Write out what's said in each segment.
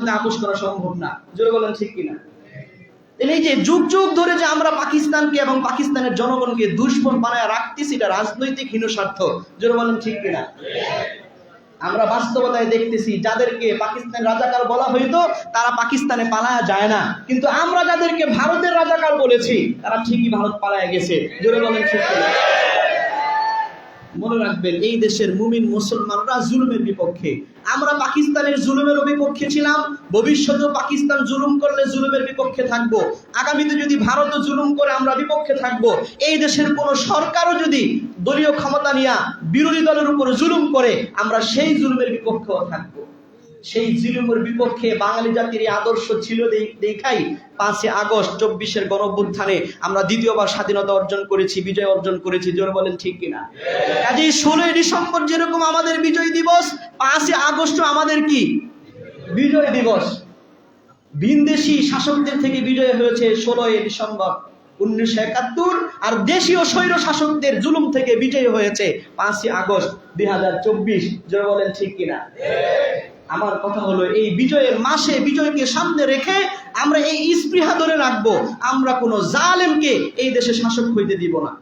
সামনে আপোষ করা সম্ভব না। জোরে বলেন ঠিক কিনা? এই যে যুগ যুগ ধরে যে আমরা পাকিস্তানকে এবং পাকিস্তানের জনগণকে দুশমন বানায় রাখতেছি, এটা রাজনৈতিক হীন স্বার্থ। জোরে বলেন ঠিক কিনা? আমরা বাস্তবতায় দেখতেছি যাদেরকে পাকিস্তান রাজাকার বলা হইতো তারা পাকিস্তানে পালায়া যায় না, কিন্তু আমরা যাদেরকে ভারতের রাজাকার বলেছি তারা ঠিকই ভারত পালায়া গেছে। জোরে বলেন ঠিক কিনা? মনে রাখবেন, এই দেশের মুমিন মুসলমানরা জুলুমের বিপক্ষে। আমরা পাকিস্তানের জুলুমের বিপক্ষে ছিলাম, ভবিষ্যতেও পাকিস্তান জুলুম করলে জুলুমের বিপক্ষে থাকব। আগামীতে যদি ভারতও জুলুম করে আমরা বিপক্ষে থাকব। এই দেশের কোনো সরকারও যদি দলীয় ক্ষমতা নিয়ে বিরোধী দলের উপর জুলুম করে আমরা সেই জুলুমের বিপক্ষেও থাকব। সেই জুলুমের বিপক্ষে বাঙালি জাতির আদর্শ ছিল দেখাই 5 আগস্ট 24-এর গণঅভ্যুত্থানে আমরা দ্বিতীয়বার স্বাধীনতা অর্জন করেছি, বিজয় অর্জন করেছি। জোরে বলেন ঠিক কিনা? কাজেই 16 ডিসেম্বর যেরকম আমাদের বিজয় দিবস, 5 আগস্ট আমাদের কি বিজয় দিবস। ভিনদেশি শাসকদের থেকে বিজয় হয়েছে 16 ডিসেম্বর 1971, আর দেশীয় স্বৈর শাসকদের জুলুম থেকে বিজয় হয়েছে 5 আগস্ট 2024। জোরে বলেন ঠিক কিনা? আমার কথা হলো, এই বিজয়ের মাসে বিজয়কে সামনে রেখে আমরা এই স্পৃহা ধরে রাখবো, আমরা কোনো জালেমকে এই দেশে শাসক হইতে দিব না,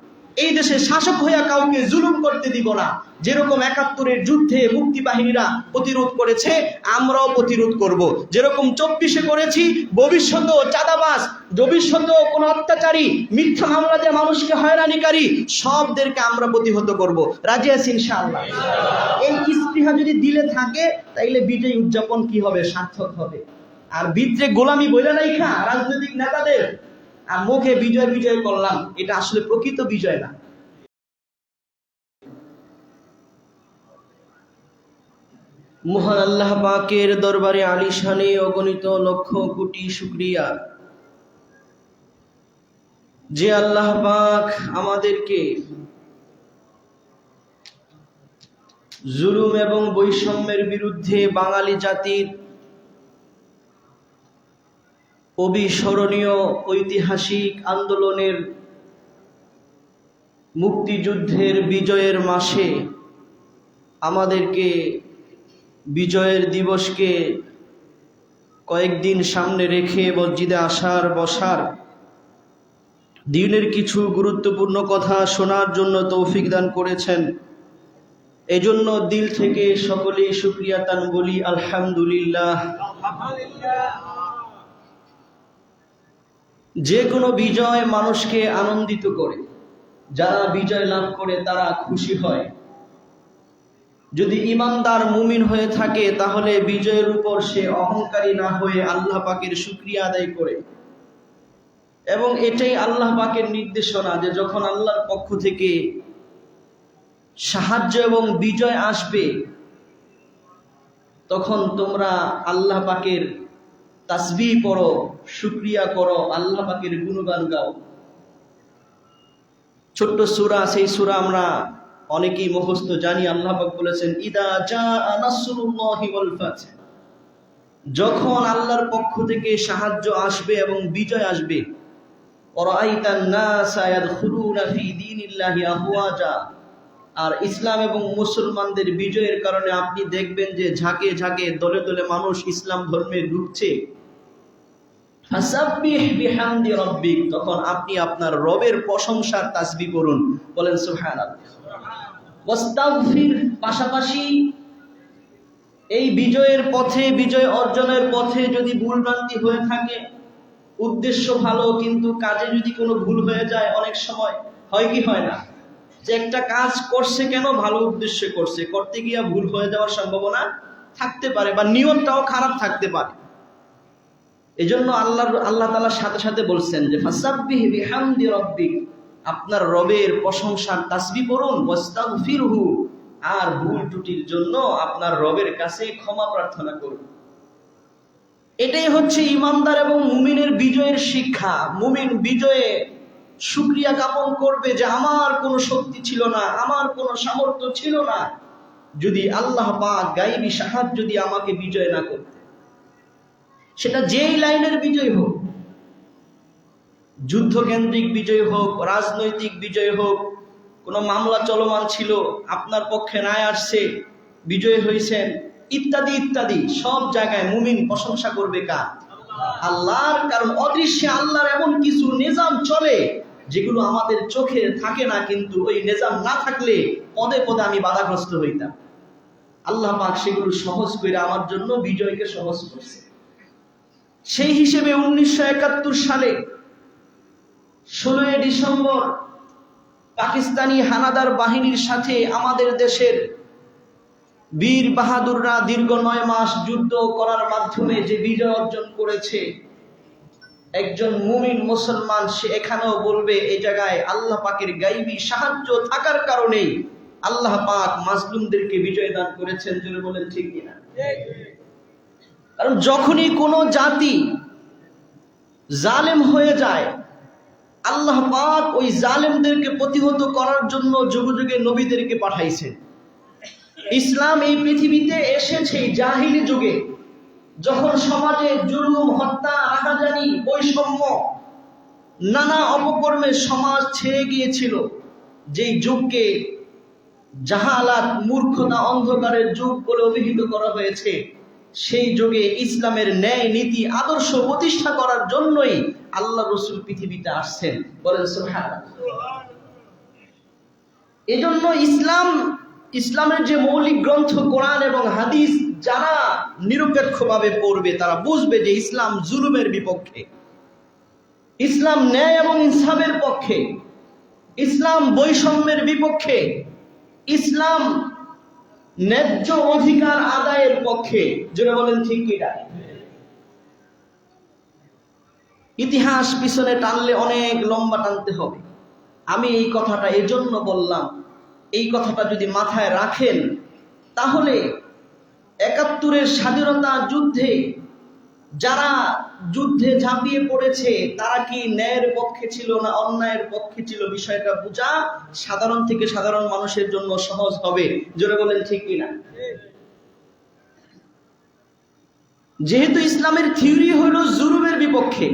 এই দেশে শাসক হইয়া কাউকে জুলুম করতে দিব না। যেরকম 71-এর যুদ্ধে মুক্তি বাহিনীরা প্রতিরোধ করেছে, আমরাও প্রতিরোধ করব। যেরকম 24-এ করেছি, ভবিষ্যতেও চাঁদাবাজ, ভবিষ্যতেও কোনো অত্যাচারী, মিথ্যা মামলা দিয়ে মানুষকে হয়রানিকারী সবদেরকে আমরা প্রতিহত করব। রাজি আছি ইনশাআল্লাহ? এই স্পৃহা যদি দিলে থাকে তাইলে বিজয় উদযাপন কি হবে? সার্থক হবে। আর ভিতরে গোলামি বইলা রাইখা রাজনৈতিক নেতাদের আর মুখে বিজয় বিজয় করলাম, এটা আসলে প্রকৃত বিজয় না। মহান আল্লাহ পাকের দরবারে আলিশানে অগণিত লক্ষ কোটি শুকরিয়া, যে আল্লাহ পাক আমাদেরকে জুলুম এবং বৈষম্যের বিরুদ্ধে বাঙালি জাতির অবিস্মরণীয় ঐতিহাসিক আন্দোলনের মুক্তিযুদ্ধের বিজয়ের মাসে আমাদেরকে বিজয়ের দিবসকে কয়েকদিন সামনে রেখে মসজিদে আসার বসার দিনের কিছু গুরুত্বপূর্ণ কথা শোনার জন্য তৌফিক দান করেছেন। এজন্য দিল থেকে সকলেই শুকরিয়া তান বলি আলহামদুলিল্লাহ। যে কোনো বিজয় মানুষকে আনন্দিত করে, যারা বিজয় লাভ করে তারা খুশি হয়। যদি ইমানদার মুমিন হয়ে থাকে তাহলে বিজয়ের উপর সে অহংকারী না হয়ে আল্লাহ পাকের শুকরিয়া আদায় করে। এবং এটাই আল্লাহ পাকের নির্দেশনা যে যখন আল্লাহর পক্ষ থেকে সাহায্য এবং বিজয় আসবে তখন তোমরা আল্লাহ পাকের তাসবিহ পড়ো, শুকরিয়া করো, আল্লাহ পাকের গুণগান গাও। ছোট্ট সূরা, সেই সূরা আমরা অনেকেই মুখস্থ জানি। আল্লাহ পাক বলেছেন, ইদা জাআ নাসরুল্লাহি ওয়াল ফাth, যখন আল্লাহর পক্ষ থেকে সাহায্য আসবে এবং বিজয় আসবে। ওয়ারাআইতান নাসা ইয়াদখুলুনা ফি দীনিল্লাহি আফওয়াজা, আর ইসলাম এবং মুসলমানদের বিজয়ের কারণে আপনি দেখবেন যে ঝাঁকে ঝাঁকে দলে দলে মানুষ ইসলাম ধর্মে ঢুকছে। ফাসাব্বিহ বিহামদি রাব্বিক, তখন আপনি আপনার রবের প্রশংসার তাসবিহ করুন, বলেন সুবহানাল্লাহ। ওয়াস্তাগফির, পাশাপাশি এই বিজয়ের পথে, বিজয় অর্জনের পথে যদি ভুলভ্রান্তি হয়ে থাকে, উদ্দেশ্য ভালো কিন্তু কাজে যদি কোনো ভুল হয়ে যায়, অনেক সময় হয় কি হয় না যে একটা কাজ করছে কেন, ভালো উদ্দেশ্যে করছে, করতে গিয়ে ভুল হয়ে যাওয়ার সম্ভাবনা থাকতে পারে বা নিয়তটাও খারাপ থাকতে পারে। এজন্য আল্লাহ তাআলার সাথে সাথে বলছেন যে ফাসাব্বিহ বিহামদি রাব্বিক, আপনার রবের প্রশংসার তাসবিহ করুন, ওয়াস্তাগফিরহু, আর ভুল ত্রুটির জন্য আপনার রবের কাছে ক্ষমা প্রার্থনা করুন। এটাই হচ্ছে ইমানদার এবং মুমিনের বিজয়ের শিক্ষা। মুমিন বিজয়ে শুকরিয়া জ্ঞাপন করবে যে আমার কোনো শক্তি ছিল না, আমার কোনো সামর্থ্য ছিল না, যদি আল্লাহ পাক গায়বী সাহায্য যদি আমাকে বিজয় না করতে। সেটা যেই লাইনের বিজয় হোক, যুদ্ধকেন্দ্রিক বিজয় হোক, রাজনৈতিক বিজয় হোক, কোনো মামলা চলমান ছিল, আপনার পক্ষে রায় আসছে, বিজয় হয়েছেন, ইত্যাদি ইত্যাদি সব জায়গায় মুমিন প্রশংসা করবে কার? আল্লাহর। কারণ অদৃশ্যে আল্লাহর এমন কিছু নিজাম চলে যেগুলো আমাদের চোখে থাকে না, কিন্তু ওই নিজাম না থাকলে পদে পদে আমি বাধাগ্রস্ত হইতাম। আল্লাহ পাক সেগুলো সহজ করে আমার জন্য বিজয়কে সহজ করছে। সেই হিসেবে 1971 সালে 16 ডিসেম্বর পাকিস্তানি হানাদার বাহিনীর সাথে আমাদের দেশের বীর বাহাদুররা দীর্ঘ 9 মাস যুদ্ধ করার মাধ্যমে যে বিজয় অর্জন করেছে, একজন মুমিন মুসলমান সে এখানেও বলবে এই জায়গায় আল্লাহ পাকের গাইবী সাহায্য থাকার কারণেই আল্লাহ পাক মাজলুমদেরকে বিজয় দান করেছেন। জোরে বলেন ঠিক কিনা? কারণ যখনই কোনো জাতি জালেম হয়ে যায়, আল্লাহ পাক ওই জালেমদেরকে প্রতিহত করার জন্য যুগে যুগে নবীদেরকে পাঠাইছেন। ইসলাম এই পৃথিবীতে এসেছে জাহিলি যুগে, যখন সমাজে জুলুম, হত্যা, রাহাজানি, বৈষম্য, নানা অপকর্মে সমাজ ছেয়ে গিয়েছিল, যেই যুগকে জাহালাত, মূর্খতা, অন্ধকারের যুগ বলে অভিহিত করা হয়েছে, সেই যুগে ইসলামের ন্যায় নীতি আদর্শ প্রতিষ্ঠা করার জন্যই আল্লাহ রাসূল পৃথিবীতে আসছেন। বলেন সুবহানাল্লাহ। এজন্য ইসলামের যে মৌলিক গ্রন্থ কোরআন এবং হাদিস যারা নিরপেক্ষভাবে পড়বে তারা বুঝবে যে ইসলাম জুলুমের বিপক্ষে, ইসলাম ন্যায় এবং ইনসাফের পক্ষে, ইসলাম বৈষম্যের বিপক্ষে, ইসলাম ন্যায্য অধিকার আদায়ের পক্ষে। যারা বলেন ঠিক কিনা? ইতিহাস পিছনে টানলে অনেক লম্বা টানতে হবে। আমি এই কথাটা এজন্য বললাম, এই কথাটা যদি মাথায় রাখেন তাহলে 71-এর স্বাধীনতা যুদ্ধে যারা যুদ্ধে ঝাঁপিয়ে পড়েছে তারা কি ন্যায়ের পক্ষে ছিল না অন্যায়ের পক্ষে ছিল, বিষয়টা বোঝা সাধারণ থেকে সাধারণ মানুষের জন্য সহজ হবে। জোরে বলেন ঠিক কিনা? যেহেতু ইসলামের থিওরি হলো জুলুমের বিপক্ষে,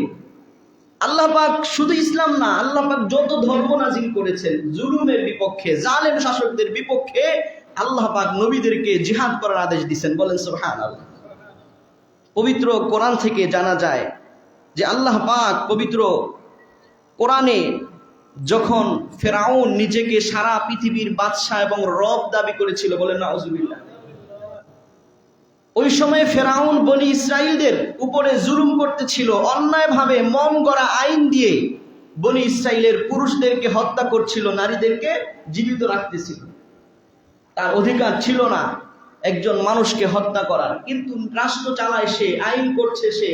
আল্লাহ পাক শুধু ইসলাম না, আল্লাহ পাক যত ধর্ম নাজিল করেছেন জুলুমের বিপক্ষে, জালেম শাসকদের বিপক্ষে আল্লাহ পাক নবীদেরকে জিহাদ করার আদেশ দিয়েছেন। বলেন সুবহানাল্লাহ। পবিত্র কোরআন থেকে জানা যায় যে আল্লাহ পাক পবিত্র কোরআনে যখন ফেরাউন নিজেকে সারা পৃথিবীর বাদশা এবং রব দাবি করেছিল, বলেন নাউজুবিল্লাহ, ওই সময় ফেরাউন বনি ইসরাইলদের উপরে জুলুম করতেছিল, অন্যায়ভাবে মন গড়া আইন দিয়ে বনি ইসরাইলের পুরুষদেরকে হত্যা করছিল, নারীদেরকে জীবিত রাখতেছিল। তার অধিকার ছিল না একজন মানুষকে হত্যা করার, কিন্তু রাষ্ট্র চালায় সে, আইন করছে সে,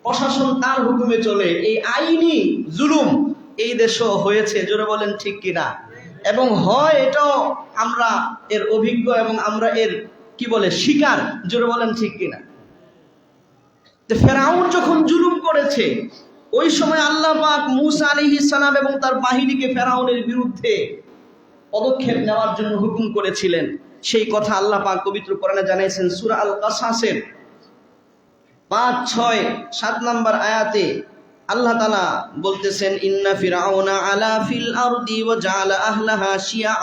প্রশাসন তার হুকুমে চলে। এই আইনি জুলুম এই দেশও হয়েছে। জোরে বলেন ঠিক কিনা? এবং হয় এটাও আমরা এর অভিজ্ঞ এবং আমরা এর কি বলে শিকার। জোরে বলেন ঠিক কিনা? ফেরাউন যখন জুলুম করেছে ওই সময় আল্লাহ পাক মূসা আলাইহিস সালাম এবং তার বাহিনীকে ফেরাউনের বিরুদ্ধে পদক্ষেপ নেওয়ার জন্য হুকুম করেছিলেন। সেই কথা আল্লাহ পাক পবিত্র কোরআনে জানিয়েছেন সূরা আল কাসাসের 5, 6, 7 নম্বর আয়াতে আল্লাহ তাআলা বলতেছেন, ইন্না ফিরাউনা আলা ফিল আরদি ওয়া জাআলা আহলাহা শিয়া।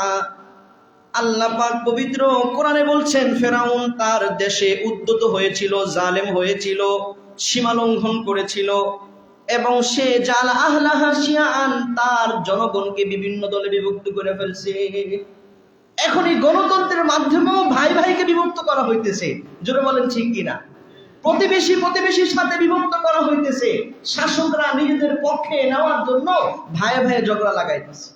আল্লাহ পাক পবিত্র কোরআনে বলছেন ফেরাউন তার দেশে উদ্যত হয়েছিল, জালেম হয়েছিল, সীমা লঙ্ঘন করেছিল এবং সে জাআলা আহলাহা শিয়াআন, তার জনগণকে বিভিন্ন দলে বিভক্ত করে ফেলছে। এখন এই গণতন্ত্রের মাধ্যমেও ভাই ভাইকে বিভক্ত করা হইতেছে। জোরে বলেন ঠিক কিনা? প্রতিবেশীর সাথে বিভক্ত করা হইতেছে। শাসকরা নিজেদের পক্ষে নেওয়ার জন্য ভাই ভাই ঝগড়া লাগাইতেছে।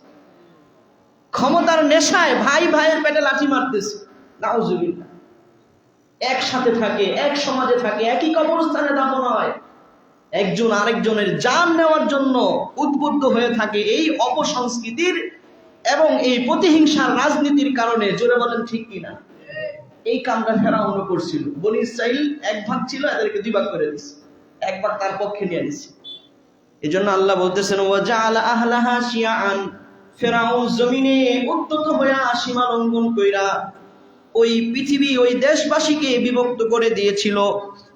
ক্ষমতার নেশায় ভাই ভাইয়ের পেটে লাঠি মারতেছে। নাউজুবিল্লাহ। একসাথে থাকে, এক সমাজে থাকে, একই কবরস্থানে দাফন হয়, একজন আরেকজনের জান নেওয়ার জন্য উদ্বুদ্ধ হয়ে থাকে। এই অপসংস্কৃতির এবং এই প্রতিহিংসার রাজনীতির কারণে। জোরে বলেন ঠিক কিনা? এই কামটা ফেরাউন করছিল। বনি ইসরাইল এক ভাগ ছিল, এদেরকে 2 ভাগ করে দিচ্ছে, এক ভাগ তার পক্ষে নিয়ে নিচ্ছে। এই জন্য আল্লাহ বলতেছেন ওয়া জাআলা আহলাহা শিয়াআন, ফেরাউন জমিনে উদ্যত হইয়া সীমা লঙ্ঘন কইরা ওই পৃথিবী, ওই দেশবাসীকে বিভক্ত করে দিয়েছিল।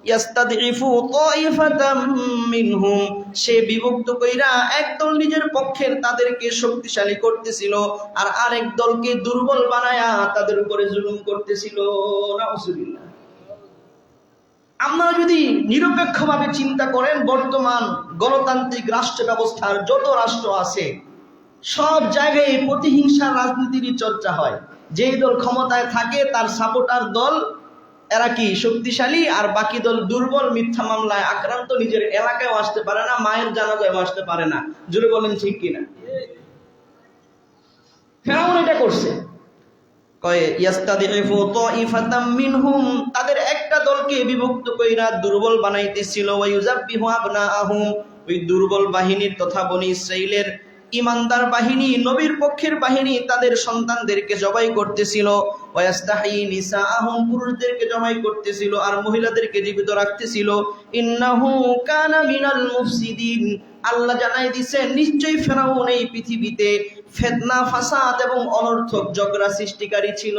ইয়াস্তাদঈফু তাইফাতাম মিনহুম, সে বিভক্ত কইরা একদল নিজের পক্ষের তাদেরকে শক্তিশালী করতেছিল আর আরেক দলকে দুর্বল বানায়া তাদের উপরে জুলুম করতেছিল। নাউজুবিল্লাহ। আপনারা যদি নিরপেক্ষভাবে চিন্তা করেন, বর্তমান গণতান্ত্রিক রাষ্ট্র ব্যবস্থার যত রাষ্ট্র আছে সব জায়গায় প্রতিহিংসার রাজনীতির চর্চা হয়। যেই দল ক্ষমতায় থাকে তার সাপোর্টার দল এরা কি শক্তিশালী, আর বাকি দল দুর্বল, মিথ্যা মামলায় আক্রান্ত, নিজের এলাকায়ও আসতে পারে না, মায়ের জানাজায়ও আসতে পারে না। জোরে বলেন ঠিক কিনা? ফেরাউন এটা করছে। তাদের একটা দলকে বিভক্ত কইরা দুর্বল বানাইতেছিল। ওই দুর্বল বাহিনীর তথা বনি ইসরাইলের ইমানদার বাহিনী, নবীর পক্ষের বাহিনী তাদের সন্তানদেরকে জবাই করতেছিল। পুরুষদেরকে জবাই করতেছিল আর মহিলাদেরকে জীবিত রাখতেছিল। ইন্নাহু কানা মিনাল মুফসিদিন। আল্লাহ জানাই দিচ্ছেন নিশ্চয়ই ফেরাউন এই পৃথিবীতে ফিতনা, ফাসাদ এবং অনর্থক ঝগড়া সৃষ্টিকারী ছিল।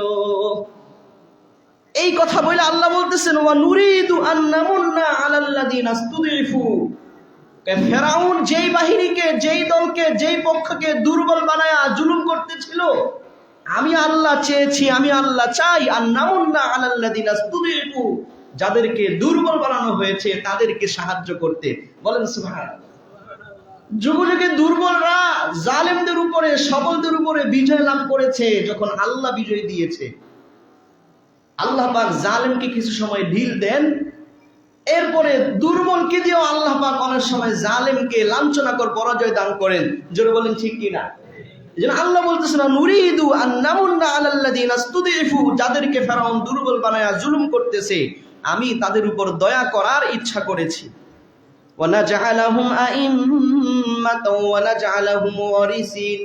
এই কথা বলে আল্লাহ বলতেছেন ওয়া নুরিদু আন নামুন্না আলাল্লাযিনা ইসতুযিফু। ফেরাউন যেই বাহিনীকে, যেই দলকে, যেই পক্ষকে দুর্বল বানায়া জুলুম করতেছিল, আমি আল্লাহ চেয়েছি, আমি আল্লাহ চাই আন নামুন্না আলাল্লাযিনা ইসতুযিফু, যাদেরকে দুর্বল বানানো হয়েছে তাদেরকে সাহায্য করতে। বলেন সুবহানাল্লাহ। যুগে যুগে দুর্বলরা জালেমদের উপরে, সবলদের উপরে বিজয় লাভ করেছে। যখন আল্লাহ বিজয় দিয়েছে, আল্লাহ পাক জালেমকে কিছু সময় ঢিল দেন, এরপরে দুর্বলকে দিয়েও আল্লাহ পাক অনেক সময় জালেমকে লাঞ্ছনাকর পরাজয় দান করেন। জোরে বলেন ঠিক কিনা? এজন্য আল্লাহ বলতেছেন নুরিদু আন নামুন্না আলাল্লাযিনা ইসতুযিফু, যাদেরকে ফেরাউন দুর্বল বানায়া জুলুম করতেছে আমি তাদের উপর দয়া করার ইচ্ছা করেছি। ওয়ানাজআলাহুম আইম্মাতাও ওয়ানাজআলাহুম ওয়ারিসিন,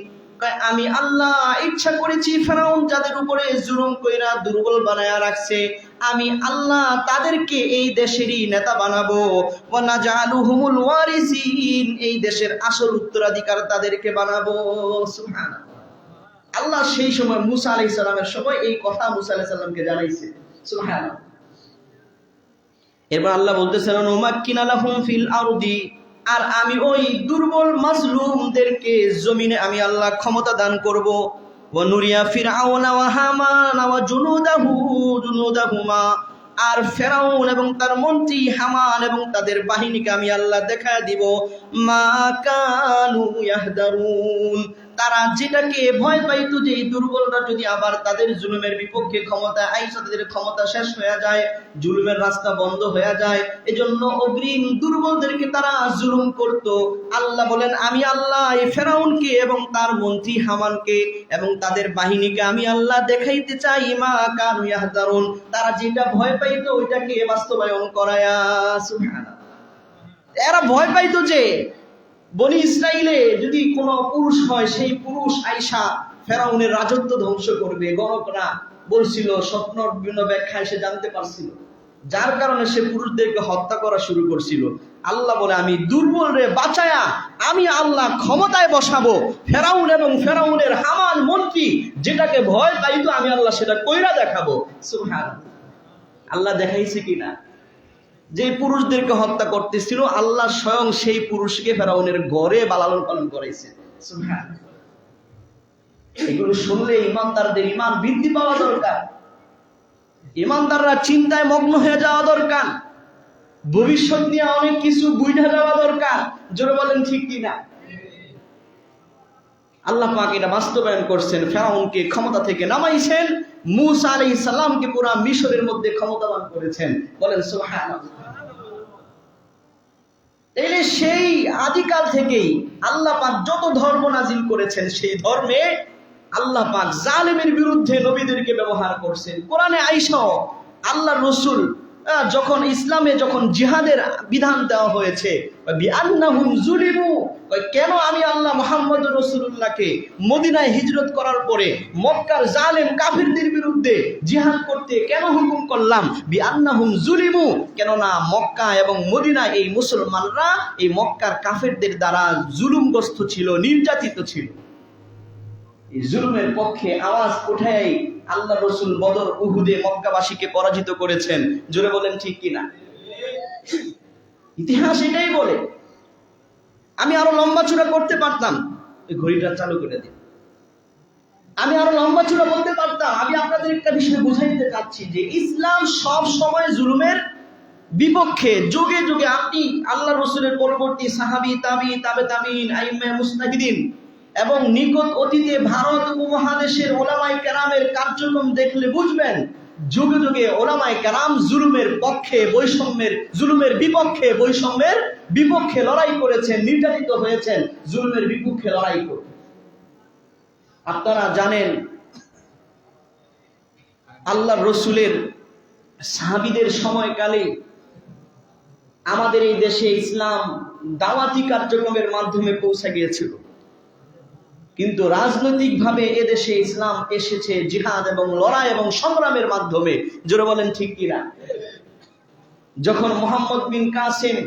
আমি আল্লাহ ইচ্ছা করেছি ফেরাউন যাদের উপরে জুলুম কইরা দুর্বল বানায়া রাখছে, আমি আল্লাহ তাদেরকে এই দেশেরই নেতা বানাবো। ওয়ানাজআলুহুমুল ওয়ারিসিন, এই দেশের আসল উত্তরাধিকার তাদেরকে বানাবো। সুবহানাল্লাহ। আল্লাহ সেই সময় মুসা আলাইহিস সালামের সময় এই কথা মুসা আলাইহিস সালামকে জানাইছে। সুবহানাল্লাহ। এবার আল্লাহ বলতেছেন উমাক্কিনা লাহুম ফিল আরদি, আর আমি ওই দুর্বল মাজলুমদেরকে জমিনে আমি আল্লাহ ক্ষমতা দান করব। ওয়া নুরিয়া ফিরআউনা ওয়া হামান ওয়া জুনুদাহুমা, আর ফেরাউন এবং তার মন্ত্রী হামান এবং তাদের বাহিনীকে আমি আল্লাহ দেখায় দিব মা কানু ইয়াহদারুন, তারা যেটাকে ভয় পাইতো যে এই দুর্বলরা যদি আবার তাদের জুলুমের বিপক্ষে ক্ষমতা আইসা তাদের ক্ষমতা শেষ হয়ে যায়, জুলুমের রাস্তা বন্ধ হয়ে যায়, এজন্য অগ্রিম দুর্বলদেরকে তারা জুলুম করত। আল্লাহ বলেন আমি আল্লাহ এই ফেরাউনকে এবং তার মন্ত্রী হামানকে এবং তাদের বাহিনীকে আমি আল্লাহ দেখাইতে চাই মা কানু ইয়াহদারুন, তারা যেটা ভয় পাইতো ওইটাকে বাস্তবায়ন করায়া। সুবহানাল্লাহ। এরা ভয় পাইতো যে বনি ইসরাইলে যদি কোনো পুরুষ হয়, সেই পুরুষ আইসা ফেরাউনের রাজত্ব ধ্বংস করবে। গণকরা বলছিল, স্বপ্নর বিভিন্ন ব্যাখ্যায় সে জানতে পারছিল, যার কারণে সে পুরুষদেরকে হত্যা করা শুরু করছিল। আল্লাহ বলে আমি দুর্বলরে বাঁচায়া আমি আল্লাহ ক্ষমতায় বসাবো। ফেরাউন এবং ফেরাউনের হামান মন্ত্রী যেটাকে ভয় পাইতো আমি আল্লাহ সেটা কইরা দেখাবো। সুবহানাল্লাহ। আল্লাহ দেখাইছে কিনা? যে পুরুষদেরকে হত্যা করতেছিল আল্লাহ স্বয়ং সেই পুরুষকে ফেরাউনের ঘরে লালন পালন করাইছে। সুবহানাল্লাহ। এগুলো শুনলে ইমানদারদের ইমান বৃদ্ধি পাওয়া দরকার। ইমানদাররা চিন্তায় মগ্ন হয়ে যাওয়া দরকার, ভবিষ্যৎ নিয়ে অনেক কিছু বুঝা যাওয়া দরকার। জোরে বলেন ঠিক কিনা? আল্লাহ পাক এটা বাস্তবায়ন করছেন, ফেরাউনকে ক্ষমতা থেকে নামাইছেন, মূসা আলাইহিস সালামকে পুরা মিশরের মধ্যে ক্ষমতাবান করেছেন। বলেন সুবহানাল্লাহ। তাইলে সেই আদিকাল থেকেই আল্লাহ পাক যত ধর্ম নাজিল করেছেন সেই ধর্মে আল্লাহ পাক জালেমের বিরুদ্ধে নবীদেরকে ব্যবহার করছেন। কোরআনে আইসা আল্লাহর রাসূল যখন ইসলামে যখন জিহাদের বিধান দেওয়া হয়েছে, বিআন্নাহুম যুলিমু, কেন আমি আল্লাহ মুহাম্মদ রাসূলুল্লাহকে মদিনায় হিজরত করার পরে মক্কার জালেম কাফিরদের বিরুদ্ধে জিহাদ করতে কেন হুকুম করলাম? বিআন্নাহুম যুলিমু, কেননা মক্কা এবং মদিনা এই মুসলমানরা এই মক্কার কাফিরদের দ্বারা জুলুমগ্রস্ত ছিল, নির্যাতিত ছিল। এই জুলুমের পক্ষে আওয়াজ উঠাই আল্লাহ রাসূল বদর উহুদে মক্কাবাসীকে পরাজিত করেছেন। জোরে বলেন ঠিক কিনা? ইতিহাস এটাই বলে। আমি আরো লম্বা চূড়া করতে পারতাম, এই ঘড়িটা চালু করে দিন। আমি আরো লম্বা চূড়া বলতে পারতাম। আমি আপনাদের একটা বিষয় বুঝাইতে চাচ্ছি যে ইসলাম সব সময় জুলুমের বিপক্ষে যুগে যুগে আপনি আল্লাহ রসুলের পরবর্তী সাহাবী, তাবি, তাবে তাবিন, আইম্মে মুজতাহিদিন এবং নিকট অতীতে ভারত উপমহাদেশের ওলামায়ে কেরামের কার্যক্রম দেখলে বুঝবেন যুগে যুগে ওলামায়ে কেরাম জুলুমের পক্ষে, বৈষম্যের, জুলুমের বিপক্ষে, বৈষম্যের বিপক্ষে লড়াই করেছেন, নির্যাতিত হয়েছেন, জুলুমের বিপক্ষে লড়াই করে। আপনারা জানেন আল্লাহ রসুলের সাহাবীদের সময়কালে আমাদের এই দেশে ইসলাম দাওয়াতি কার্যক্রমের মাধ্যমে পৌঁছে গিয়েছিল, কিন্তু রাজনৈতিকভাবে এদেশে ইসলাম এসেছে জিহাদ এবং লড়াই এবং সংগ্রামের মাধ্যমে। জোরে বলেন ঠিক কিনা? যখন মোহাম্মদ বিন কাসিম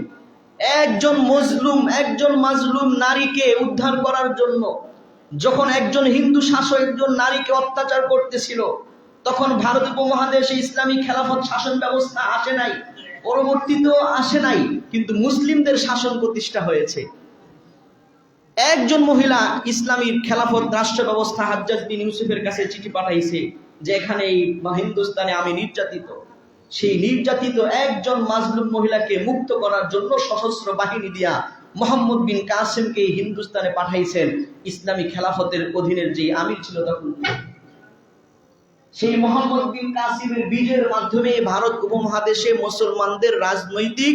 একজন মাজলুম নারীকে উদ্ধার করার জন্য, যখন একজন হিন্দু শাসক একজন নারীকে অত্যাচার করতেছিল, তখন ভারত উপমহাদেশে ইসলামী খেলাফত শাসন ব্যবস্থা আসে নাই, পরবর্তীতেও আসে নাই, কিন্তু মুসলিমদের শাসন প্রতিষ্ঠা হয়েছে। একজন মহিলা ইসলামী খেলাফত রাষ্ট্র ব্যবস্থা হাজ্জাজ বিন ইউসুফের কাছে চিঠি পাঠাইছে যে এখানে এই হিন্দুস্তানে আমি নির্যাতিত। সেই নির্যাতিত একজন মাজলুম মহিলাকে মুক্ত করার জন্য সশস্ত্র বাহিনী দিয়া মোহাম্মদ বিন কাসিমকে হিন্দুস্তানে পাঠাইছেন ইসলামী খেলাফতের অধীনের যে আমির ছিল তখন। সেই মোহাম্মদ বিন কাসিমের বিজয়ের মাধ্যমে ভারত উপমহাদেশে মুসলমানদের রাজনৈতিক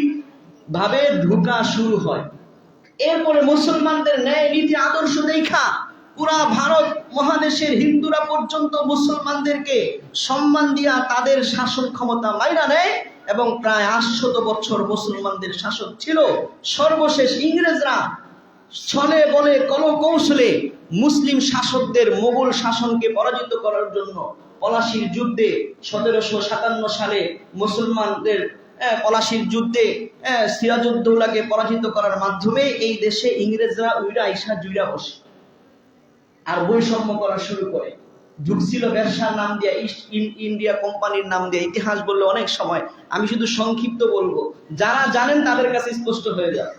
ভাবে ঢোকা শুরু হয়। এরপরে মুসলমানদের ন্যায় নীতি আদর্শ দেখা পুরা ভারত মহাদেশের হিন্দুরা পর্যন্ত মুসলমানদেরকে সম্মান দিয়া তাদের শাসন ক্ষমতা মাইনা নেয় এবং প্রায় 800 বছর মুসলমানদের শাসক ছিল। সর্বশেষ ইংরেজরা ছলে বলে কৌশলে মুসলিম শাসকদের মোগল শাসনকে পরাজিত করার জন্য পলাশির যুদ্ধে 1757 সালে মুসলমানদের পলাশির যুদ্ধে সিরাজউদ্দৌলাকে পরাজিত করার মাধ্যমে এই দেশে ইংরেজরা উইরা আইসা জুইরা বসে আর বৈষম্য করা শুরু করে। ঢুকছিল ব্যবসার নাম দিয়ে, ইস্ট ইন্ডিয়া কোম্পানির নাম দিয়ে। ইতিহাস বললে অনেক সময়, আমি শুধু সংক্ষিপ্ত বলবো, যারা জানেন তাদের কাছে স্পষ্ট হয়ে যাবে।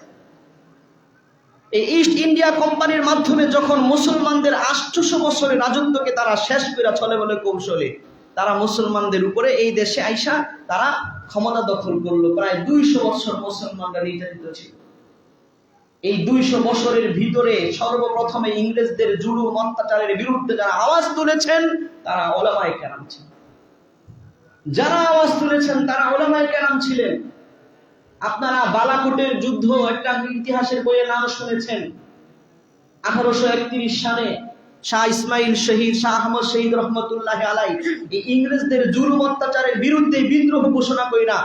এই ইস্ট ইন্ডিয়া কোম্পানির মাধ্যমে যখন মুসলমানদের 800 বছরের রাজত্বকে তারা শেষ করে ছলে বলে কৌশলে তারা মুসলমানদের উপরে এই দেশে আইসা তারা ক্ষমতা দখল করলো। প্রায় 200 বছর মুসলমানরা নির্যাতিত ছিল। এই 200 বছরের ভিতরে সর্বপ্রথমে ইংরেজদের জুলুম অত্যাচারের বিরুদ্ধে যারা আওয়াজ তুলেছেন তারা ওলামায়ে কেরাম ছিলেন। ছিলেন। আপনারা বালাকোটের যুদ্ধ একটা ইতিহাসের বইয়ে নাম শুনেছেন। 1831 সালে শাহ ইসমাইল শহীদ, শাহ আহমদ শহীদ রহমতুল্লাহ আলাই এই ইংরেজদের জুলুম অত্যাচারের বিরুদ্ধে বিদ্রোহ ঘোষণা কইরা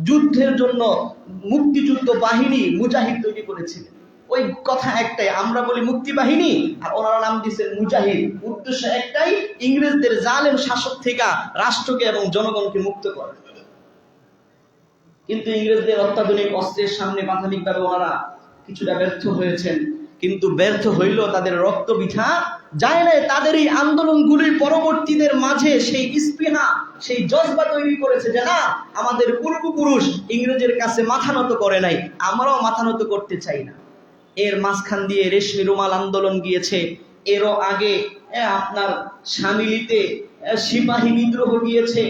যুদ্ধের জন্য মুক্তিযুদ্ধ বাহিনী মুজাহিদ তৈরি করেছিলেন। ওই কথা একটাই, আমরা বলি মুক্তি বাহিনী আর ওনারা নাম দিয়েছেন মুজাহিদ। উদ্দেশ্য একটাই, ইংরেজদের জালেম শাসক থেকে রাষ্ট্রকে এবং জনগণকে মুক্ত করা। কিন্তু ইংরেজদের অত্যাধুনিক অস্ত্রের সামনে প্রাথমিকভাবে ওনারা কিছুটা ব্যর্থ হয়েছেন, কিন্তু ব্যর্থ হইলেও তাদের রক্ত বৃথা যায় না। তাদের এই আন্দোলনগুলির পরবর্তীদের মাঝে সেই স্পৃহা, সেই জজবা তৈরি করেছে যে না, আমাদের পূর্বপুরুষ ইংরেজের কাছে মাথা নত করে নাই, আমরাও মাথা নত করতে চাই না। এর মাঝখান দিয়ে রেশমি রুমাল আন্দোলন গিয়েছে, এরও আগে আপনার শামিলিতে সিপাহী বিদ্রোহ গিয়েছে।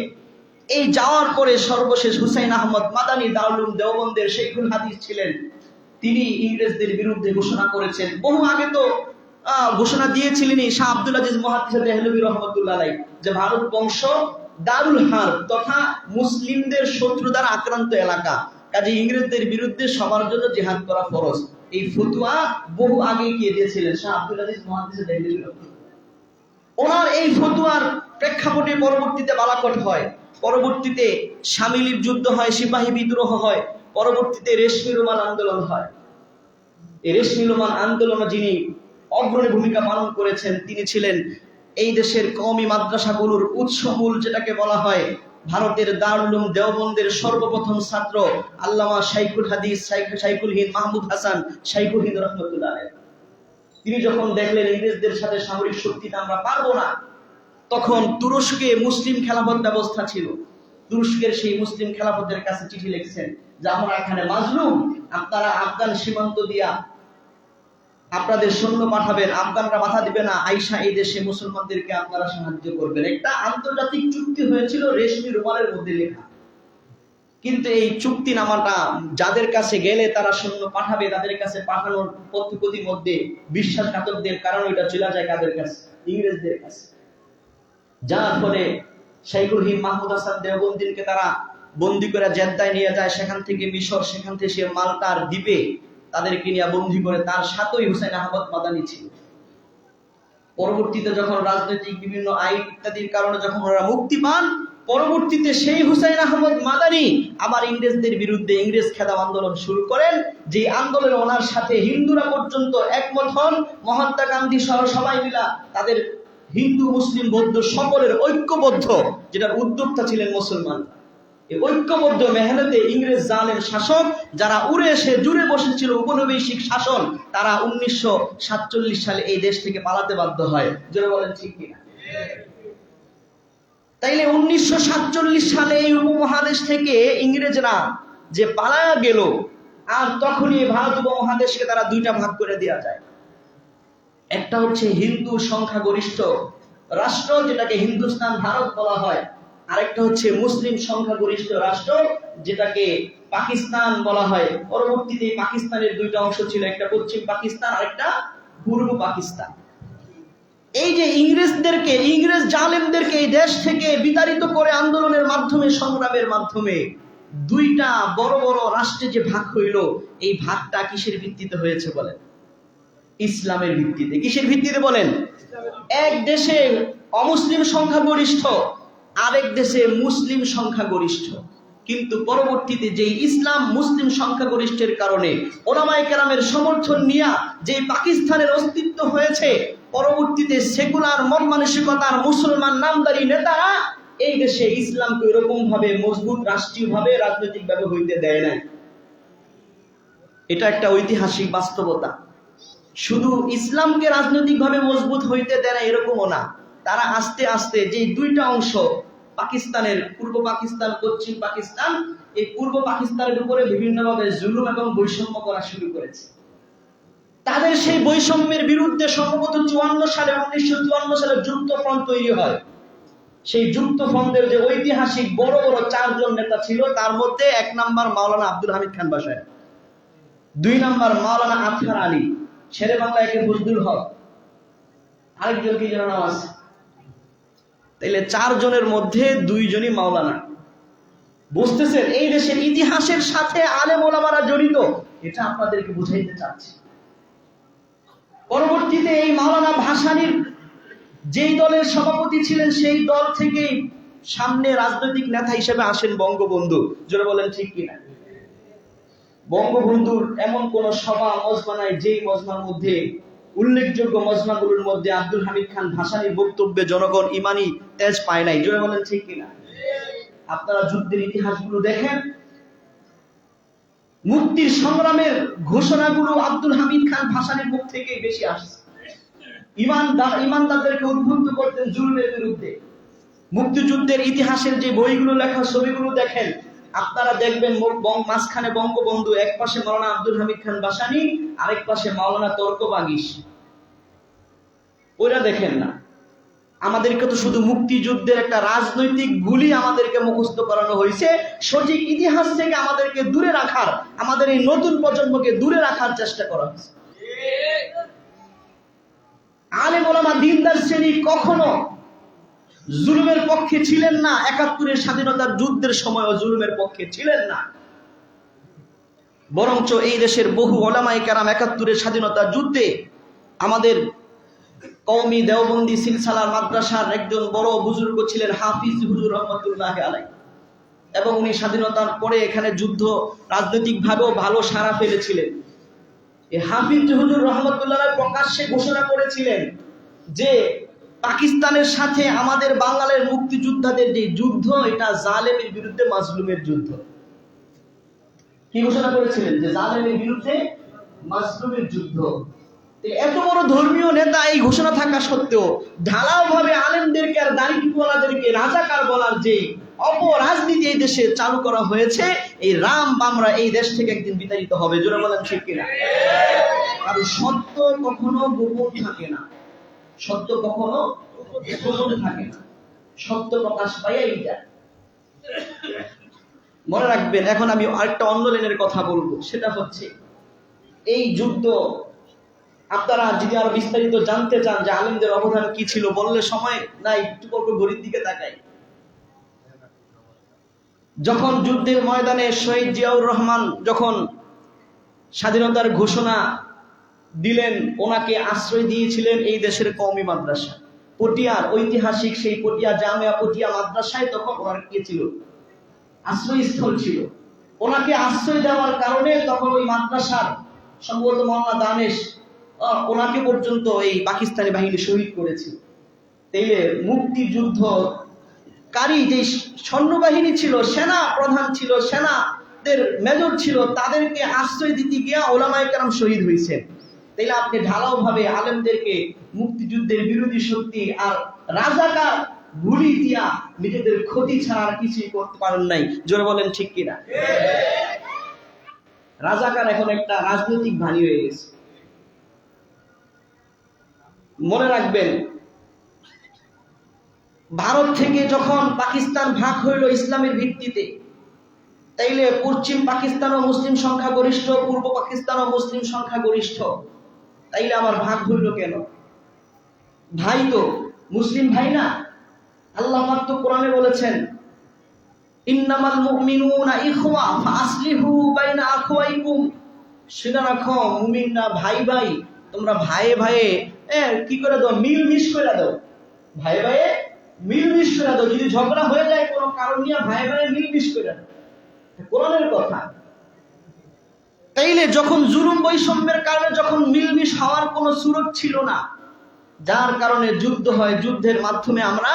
এই যাওয়ার পরে সর্বশেষ হুসাইন আহমদ মাদানী দারুল উলুম দেওবন্দের শেখুল হাদিস ছিলেন, তিনি ইংরেজদের বিরুদ্ধে ঘোষণা করেছেন। বহু আগে তো ঘোষণা দিয়েছিলেন শাহ আব্দুল আজিজ মুহাদ্দিস দেহলভী রহমতুল্লাহ আলাইহি যে ভারত বংশ দারুল হারব তথা মুসলিমদের শত্রু দ্বারা আক্রান্ত এলাকা, কাজে ইংরেজদের বিরুদ্ধে সবার জন্য জিহাদ করা ফরজ। এই ফতোয়া বহু আগে কে দিয়েছিলেন? শাহ আব্দুল আজিজ মুহাদ্দিস দেহলভী। ওনার এই ফতোয়ার প্রেক্ষাপটে পরবর্তীতে বালাকোট হয়, পরবর্তীতে শামিলির যুদ্ধ হয়, সিপাহী বিদ্রোহ হয়, পরবর্তীতে রেশমি রুমাল আন্দোলন হয়। এই রেশমি রুমাল আন্দোলনে যিনি অগ্রণী ভূমিকা পালন করেছেন তিনি ছিলেন এই দেশের কওমি মাদ্রাসাগুলোর উৎসমূল, যেটাকে বলা হয় ভারতের দারুল উলুম দেওবন্দের সর্বপ্রথম ছাত্র আল্লামা শাইখুল হাদিস শাইখুল হিন্দ মাহমুদ হাসান শাইখুল হিন্দ রহমতুল্লাহ আলাইহি। তিনি যখন দেখলেন ইংরেজদের সাথে সামরিক শক্তিতে আমরা পারবো না, তখন তুরস্কে মুসলিম খেলাফত ব্যবস্থা ছিল, তুরস্কের সেই মুসলিম খেলাফতের কাছে চিঠি লিখছেন যে আমরা এখানে মাজলুম, আপনারা আফগান সীমান্ত দিয়া আপনাদের সৈন্য পাঠাবেন, আফগানরা বাধা দিবে না, আইসা এই দেশে মুসলমানদেরকে আপনারা সাহায্য করবেন। একটা আন্তর্জাতিক চুক্তি হয়েছিল রেশমি রুমালের মধ্যে লেখা। কিন্তু এই চুক্তিনামাটা যাদের কাছে গেলে তারা সৈন্য পাঠাবে, তাদের কাছে পাঠানোর পদ্ধতির মধ্যে বিশ্বাসঘাতকদের কারণে এটা চলে যায় কাদের কাছে? ইংরেজদের কাছে। যার ফলে শাইখুল হিন্দ মাহমুদ হাসান দেওবন্দিকে তারা বন্দি করে জেদ্দায় নিয়ে যায়, সেখান থেকে মিশর, সেখান থেকে সে মাল্টার দ্বীপে তাদেরকে নিয়ে বন্দি করে। তার সাথেই হুসাইন আহমদ মাদানী ছিল। পরবর্তীতে যখন রাজনৈতিক বিভিন্ন আইন ইত্যাদির কারণে যখন ওরা মুক্তি পান, পরবর্তীতে সেই হুসাইন আহমদ মাদানী আবার ইংরেজদের বিরুদ্ধে ইংরেজ খেদাও আন্দোলন শুরু করেন। যে আন্দোলনে ওনার সাথে হিন্দুরা পর্যন্ত একমত হন, মহাত্মা গান্ধী সহ সবাই মিলা তাদের হিন্দু মুসলিম বৌদ্ধ সকলের ঐক্যবদ্ধ, যেটার উদ্যোক্তা ছিলেন মুসলমান। এই ঐক্যবদ্ধ মেহনতে ইংরেজ জালেম শাসক যারা উড়ে এসে জুড়ে বসেছিল উপনিবেশিক শাসন, তারা 1947 সালে এই দেশ থেকে পালাতে বাধ্য হয়। যারা বলেন ঠিক কিনা? তাইলে 1947 সালে এই উপমহাদেশ থেকে ইংরেজরা যে পালায়া গেল, আর তখনই ভারত উপমহাদেশকে তারা দুইটা ভাগ করে দেওয়া যায়। একটা হচ্ছে হিন্দু সংখ্যাগরিষ্ঠ রাষ্ট্র, যেটাকে হিন্দুস্তান ভারত বলা হয়। আরেকটা হচ্ছে মুসলিম সংখ্যাগরিষ্ঠ রাষ্ট্র, যেটাকে পাকিস্তান বলা হয়। পরবর্তীতে পাকিস্তানের দুইটা অংশ ছিল, একটা পশ্চিম পাকিস্তান, আরেকটা পূর্ব পাকিস্তান। এই যে ইংরেজদেরকে, ইংরেজ জালেমদেরকে এই দেশ থেকে বিতাড়িত করে আন্দোলনের মাধ্যমে, সংগ্রামের মাধ্যমে দুইটা বড় বড় রাষ্ট্রে যে ভাগ হইল, এই ভাগটা কিসের ভিত্তিতে হয়েছে বলেন? ইসলামের ভিত্তিতে। কিসের ভিত্তিতে বলেন? এক দেশে অমুসলিম সংখ্যাগরিষ্ঠ, আরেক দেশে মুসলিম সংখ্যাগরিষ্ঠ। কিন্তু পরবর্তীতে যে ইসলাম মুসলিম সংখ্যাগরিষ্ঠের কারণে ওলামায়ে কেরামের সমর্থন নিয়ে যে পাকিস্তানের অস্তিত্ব হয়েছে, পরবর্তীতে সেকুলার মন মানসিকতার মুসলমান নামদারি নেতারা এই দেশে ইসলামকে এরকম ভাবে মজবুত রাষ্ট্রীয়ভাবে রাজনৈতিকভাবে হইতে দেয় নাই। এটা একটা ঐতিহাসিক বাস্তবতা। শুধু ইসলামকে রাজনৈতিকভাবে মজবুত হইতে দেয় না এরকমও না, তারা আস্তে আস্তে যে দুইটা অংশ পাকিস্তানের, পূর্ব পাকিস্তান, পশ্চিম পাকিস্তান, এই পূর্ব পাকিস্তানের উপরে বিভিন্নভাবে জুলুম এবং বৈষম্য করা শুরু করেছে। তাদের সেই বৈষম্যের বিরুদ্ধে সম্ভবত 1954 সালে যুক্তফ্রন্ট তৈরি হয়। সেই যুক্তফ্রন্টের যে ঐতিহাসিক বড় বড় 4 জন নেতা ছিল, তার মধ্যে 1 নাম্বার মাওলানা আব্দুল হামিদ খান বাসায়, 2 নাম্বার মাওলানা আফখার আলী, শেরে বাংলা একে ফজলুল হক, আরেকজন কি যেন নাম আছে। তাইলে 4 জনের মধ্যে 2 জনই মাওলানা। বুঝতেছেন? এই দেশের ইতিহাসের সাথে আলেম ওলামারা জড়িত, এটা আপনাদেরকে বুঝাইতে চাচ্ছি। পরবর্তীতে এই মাওলানা ভাসানীর যেই দলের সভাপতি ছিলেন, সেই দল থেকে সামনে রাজনৈতিক নেতা হিসেবে আসেন বঙ্গবন্ধু। জোরে বলেন ঠিক কিনা? বঙ্গবন্ধুর এমন কোন সভা মজমা নাই যেই মজমার মধ্যে, উল্লেখযোগ্য মজমাগুলোর মধ্যে আব্দুল হামিদ খান ভাসানীর বক্তব্যে জনগণ ইমানি তেজ পায় নাই। জোরে বলেন ঠিক কিনা? আপনারা যুদ্ধের ইতিহাসগুলো দেখেন, মুক্তির সংগ্রামের ঘোষণাগুলো আব্দুল হামিদ খান ভাসানীর মুখ থেকেই বেশি আসছে। ইমানদারদেরকে উদ্বুদ্ধ করতেন জুলুমের বিরুদ্ধে। মুক্তিযুদ্ধের ইতিহাসের যে বইগুলো লেখা, ছবিগুলো দেখেন, আপনারা দেখবেন মাঝখানে বঙ্গবন্ধু, এক পাশে মাওলানা আব্দুল হামিদ খান ভাসানী, আরেক পাশে মাওলানা তর্ক বাগিশ। ওইটা দেখেন না। আমাদেরকে তো শুধু মুক্তিযুদ্ধের একটা রাজনৈতিক গুলি আমাদেরকে মুখস্থ করানো হয়েছে, সঠিক ইতিহাস থেকে আমাদেরকে দূরে রাখার, আমাদের এই নতুন প্রজন্মকে দূরে রাখার চেষ্টা করা হয়েছে। আলেম ওলামা দিনদার শ্রেণী কখনো জুলুমের পক্ষে ছিলেন না। ৭১-এর স্বাধীনতার যুদ্ধের সময়ও জুলুমের পক্ষে ছিলেন না। বরঞ্চ এই দেশের বহু ওলামায়ে কেরাম ৭১-এর স্বাধীনতার যুদ্ধে আমাদের কওমি দেওবন্দি সিলসিলার মাদ্রাসার একজন বড় বুজুর্গ ছিলেন হাফিজ হুজুর রহমাতুল্লাহ আলাইহি, এবং উনি স্বাধীনতার পরে এখানে যুদ্ধ রাজনৈতিকভাবেও ভালো সাড়া ফেলেছিলেন। এই হাফিজ হুজুর রহমাতুল্লাহ প্রকাশ্যে ঘোষণা করেছিলেন যে পাকিস্তানের সাথে আমাদের বাঙালির মুক্তিযোদ্ধাদের যে যুদ্ধ, এটা জালেমের বিরুদ্ধে মাজলুমের যুদ্ধ। কি ঘোষণা করেছিলেন? যে জালেমের বিরুদ্ধে মাজলুমের যুদ্ধ। এত বড় ধর্মীয় নেতা এই ঘোষণা থাকা সত্ত্বেও ঢালাও ভাবে আলেমদেরকে আর দাড়িওয়ালাদেরকে রাজাকার বলার যে অপরাজনীতি এই দেশে চালু করা হয়েছে, এই রাম বামরা এই দেশ থেকে একদিন বিতাড়িত হবে। জোরে বলেন ঠিক কিনা? কারণ সত্য কখনো গোপন থাকে না, সত্য কখনো গোপন থাকে না, সত্য প্রকাশ পাইয়াই যায়। মনে রাখবেন, এখন আমি আরেকটা অন্য লেনের কথা বলবো, সেটা হচ্ছে এই যুদ্ধ আপনারা যদি আরো বিস্তারিত জানতে চান যে আলেমদের অবদান কি ছিল, বললে সময় নাই, একটু পর ঘড়ির দিকে তাকাই। যখন যুদ্ধের ময়দানে শহীদ জিয়াউর রহমান যখন স্বাধীনতার ঘোষণা দিলেন, ওনাকে আশ্রয় দিয়েছিলেন এই দেশের কওমি মাদ্রাসা পটিয়ার, ঐতিহাসিক সেই পটিয়া জামিয়া পটিয়া মাদ্রাসায় তখন ওনার কি ছিল? আশ্রয়স্থল ছিল। ওনাকে আশ্রয় দেওয়ার কারণে তখন ওই মাদ্রাসার সম্ভবত মাওলানা দানেশ ওনাকে পর্যন্ত এই পাকিস্তানি বাহিনী শহীদ করেছিল। তাইলে মুক্তিযুদ্ধ কারী যে সৈন্যবাহিনী ছিল, সেনা প্রধান ছিল, সেনাদের মেজর ছিল, তাদেরকে আশ্রয় দিতে গিয়া ওলামায়ে কেরাম শহীদ হয়েছে। তাইলে আপনি ঢালাও ভাবে আলেমদেরকে মুক্তিযুদ্ধের বিরোধী শক্তি আর রাজাকার ভুলি দিয়া নিজেদের ক্ষতি ছাড়া আর কিছুই করতে পারেন নাই। জোরে বলেন ঠিক কিনা? রাজাকার এখন একটা রাজনৈতিক বাণী হয়ে গেছে। মনে রাখবেন, ভারত থেকে যখন পাকিস্তান ভাগ হইল ইসলামের ভিত্তিতে, তাইলে পশ্চিম পাকিস্তানও মুসলিম সংখ্যা গরিষ্ঠ, পূর্ব পাকিস্তানও মুসলিম সংখ্যা গরিষ্ঠ। তাইলে আমার ভাগ হইল কেন? ভাই তো মুসলিম ভাই না? আল্লাহ পাক তো কোরআনে বলেছেন, ইন্নামাল মুমিনুনা ইখওয়া ফাসলিহু বাইনা আখওয়াইকুম। সেটা রাখো, মুমিনরা ভাই ভাই, তোমরা ভাইয়ে ভাইয়ে কি করে দাও? মিলমিশ করে দাও। ভাইয়ে ভাইয়ে মিলমিশ করে দাও। যদি ঝগড়া হয়ে যায় কোনো কারণ নিয়ে, ভাইয়ে ভাইয়ে মিলমিশ করে দাও। কোরআনের কথা। তাইলে যখন জুলুম বৈষম্যের কারণে যখন মিলমিশ হওয়ার কোনো সুযোগ ছিল না, যার কারণে যুদ্ধ হয়, যুদ্ধের মাধ্যমে আমরা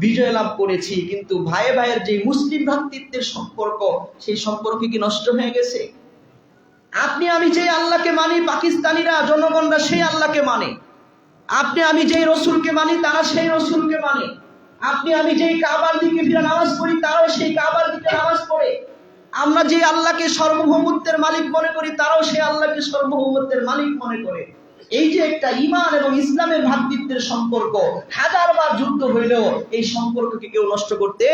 বিজয় লাভ করেছি, কিন্তু ভাইয়ে ভাইয়ের যে মুসলিম ভ্রাতৃত্বের সম্পর্ক, সেই সম্পর্ক কি নষ্ট হয়ে গেছে? আপনি আমি যে আল্লাহকে মানি, পাকিস্তানিরা জনগণরা সেই আল্লাহকে মানে। আপনি আমি যেই রসুলকে মানি, তারা সেই রসুলকে মানে। আপনি আমি যেই কাবার দিকে ফিরে নামাজ পড়ি, তারাও সেই কাবার দিকে নামাজ পড়ে। আমরা যে আল্লাহকে সার্বভৌমত্বের মালিক মনে করি, তারাও সেই আল্লাহকে সার্বভৌমত্বের মালিক মনে করে। এই যে একটা ঈমান এবং ইসলামের ভ্রাতৃত্বের সম্পর্ক, হাজারবার যুদ্ধ হইলেও এই সম্পর্ককে কেউ নষ্ট করতে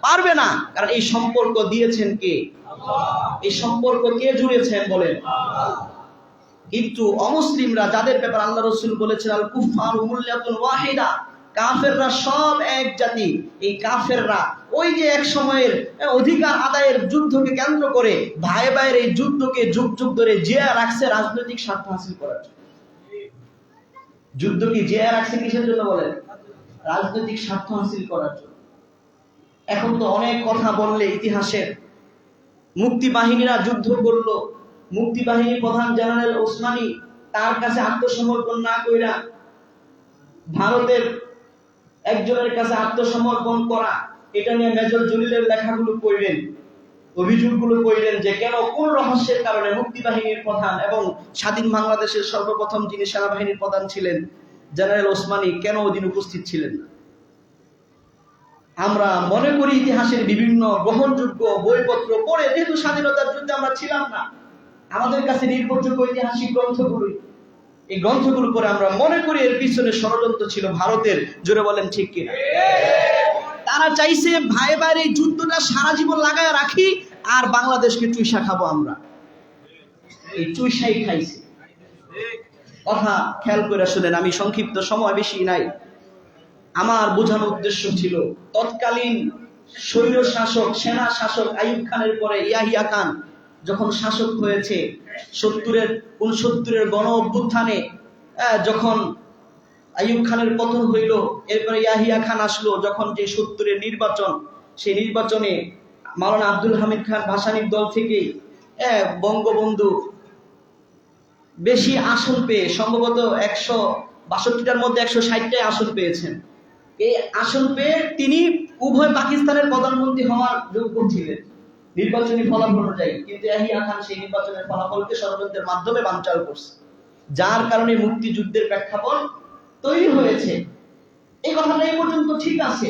পারবে না, কারণ এই সম্পর্ক দিয়েছেন কে? এই সম্পর্ক কে জুড়েছেন বলেন? কিন্তু অমুসলিমরা, যাদের ব্যাপারে আল্লাহ রাসূল বলেছেন আল কুফফারু মিল্লাতুন ওয়াহিদা, কাফেররা সব এক জাতি। এই কাফেররা ওই যে এক সময়ের অধিকার আদায়ের যুদ্ধকে কেন্দ্র করে ভাই ভাইয়ের এই যুদ্ধকে যুগ যুগ ধরে জিয়া রাখছে রাজনৈতিক স্বার্থ হাসিল করার জন্য। যুদ্ধ কি জিয়া রাখছে কিসের জন্য বলেন? রাজনৈতিক স্বার্থ হাসিল করার জন্য। এখন তো অনেক কথা বললে ইতিহাসের, মুক্তি বাহিনীরা যুদ্ধ করলো, মুক্তি বাহিনীর প্রধান জেনারেল ওসমানী তার কাছে আত্মসমর্পণ না কইরা ভারতের একজনের কাছে আত্মসমর্পণ করা, এটা নিয়ে মেজর জলিলের লেখাগুলো পড়লেন, অভিযোগগুলো পড়লেন যে কেন, কোন রহস্যের কারণে মুক্তি বাহিনীর প্রধান এবং স্বাধীন বাংলাদেশের সর্বপ্রথম যিনি সেনাবাহিনীর প্রধান ছিলেন জেনারেল ওসমানী, কেন ওদিন উপস্থিত ছিলেন না। আমরা মনে করি ইতিহাসের বিভিন্ন গ্রহণযোগ্য বইপত্র পড়ে, যেহেতু স্বাধীনতার যুদ্ধে আমরা ছিলাম না, আমাদের কাছে নির্ভরযোগ্য ঐতিহাসিক গ্রন্থগুলোই, এই গ্রন্থগুলো পড়ে আমরা মনে করি এর পিছনে ষড়যন্ত্র ছিল ভারতের। জোরে বলেন ঠিক কিনা? তারা চাইছে ভাই ভাইয়ের এই যুদ্ধটা সারা জীবন লাগায় রাখি, আর বাংলাদেশকে চুইসা খাবো আমরা। এই চুইসাই খাইছে। কথা খেয়াল করে শুনেন, আমি সংক্ষিপ্ত সময় বেশি নাই, আমার বোঝানোর উদ্দেশ্য ছিল তৎকালীন স্বৈর শাসক, সেনা শাসক আইয়ুব খানের পরে ইয়াহিয়া খান যখন শাসক হয়েছে, 69 গণ অভ্যুত্থানে যখন আইয়ুব খানের পতন হইল, এরপরে ইয়াহিয়া খান আসলো, যখন যে 70 নির্বাচন, সেই নির্বাচনে মাওলানা আব্দুল হামিদ খান ভাসানীর দল থেকে বঙ্গবন্ধু বেশি আসন পেয়ে, সম্ভবত 162টার মধ্যে 160টায় আসন পেয়েছেন। এই আসন পেয়ে তিনি উভয় পাকিস্তানের প্রধানমন্ত্রী হওয়ার যোগ্য ছিলেন নির্বাচনী ফলাফল অনুযায়ী, কিন্তু ইয়াহিয়া খান সেই নির্বাচনের ফলাফলকে ষড়যন্ত্রের মাধ্যমে বানচাল করছে, যার কারণে মুক্তিযুদ্ধের প্রেক্ষাপট তৈরি হয়েছে। এই কথাটা এই পর্যন্ত ঠিক আছে।